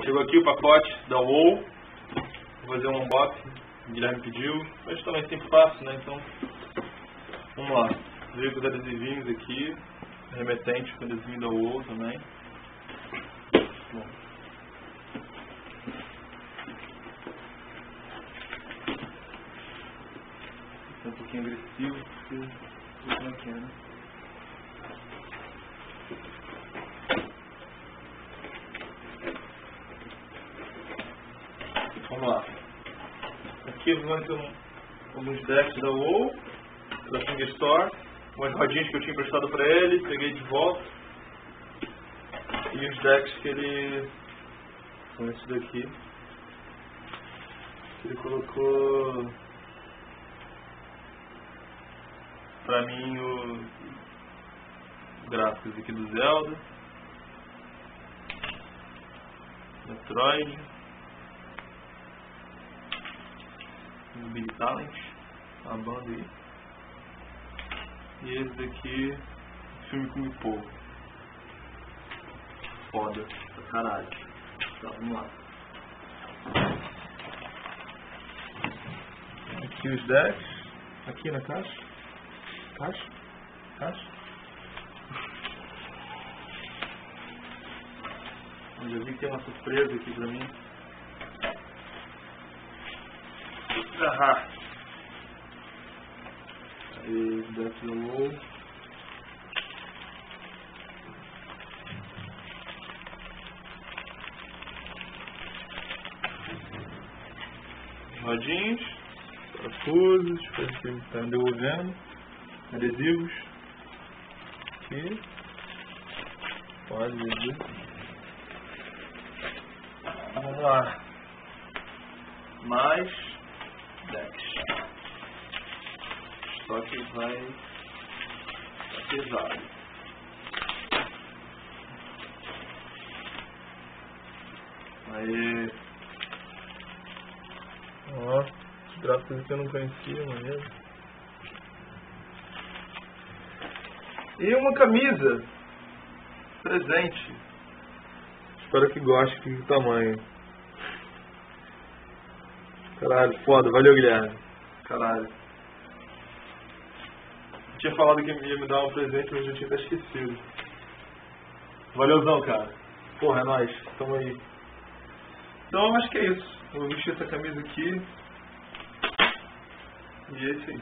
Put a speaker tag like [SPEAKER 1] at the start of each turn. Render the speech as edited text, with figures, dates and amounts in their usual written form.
[SPEAKER 1] Chegou aqui o pacote da WOW. Vou fazer um unboxing. O Guilherme pediu. Mas também sempre faço, né? Então, vamos lá. Veio com os adesivinhos aqui. Remetente com adesivinho da WOW também. Bom. É um pouquinho agressivo, porque não quer, né? Vamos lá. Aqui vão ter alguns decks da WOW, da Finger Store, umas rodinhas que eu tinha emprestado para ele, peguei de volta. E os decks que ele... são esses daqui. Ele colocou pra mim o gráficos aqui do Zelda, Metroid, o Big Talent, a banda aí. E esse daqui, o filme Kung Po. Foda, pra caralho. Tá, vamos lá. Aqui os decks, aqui na caixa. Caixa? Eu já vi que tem uma surpresa aqui pra mim. Aí, deck da WOW. Rodinhos, parafusos, coisas que ele está me devolvendo, adesivos, aqui, pode ver. Vamos lá, mais decks, só que vai ficar pesado. Aí, ó, os gráficos que eu não conhecia, maneiro. E uma camisa, presente. Espero que goste do tamanho. Caralho, foda, valeu Guilherme. Caralho. Eu tinha falado que ia me dar um presente, mas eu tinha até esquecido. Valeuzão, cara. Porra, é nóis, tamo aí. Então, acho que é isso. Vou vestir essa camisa aqui. E é isso aí.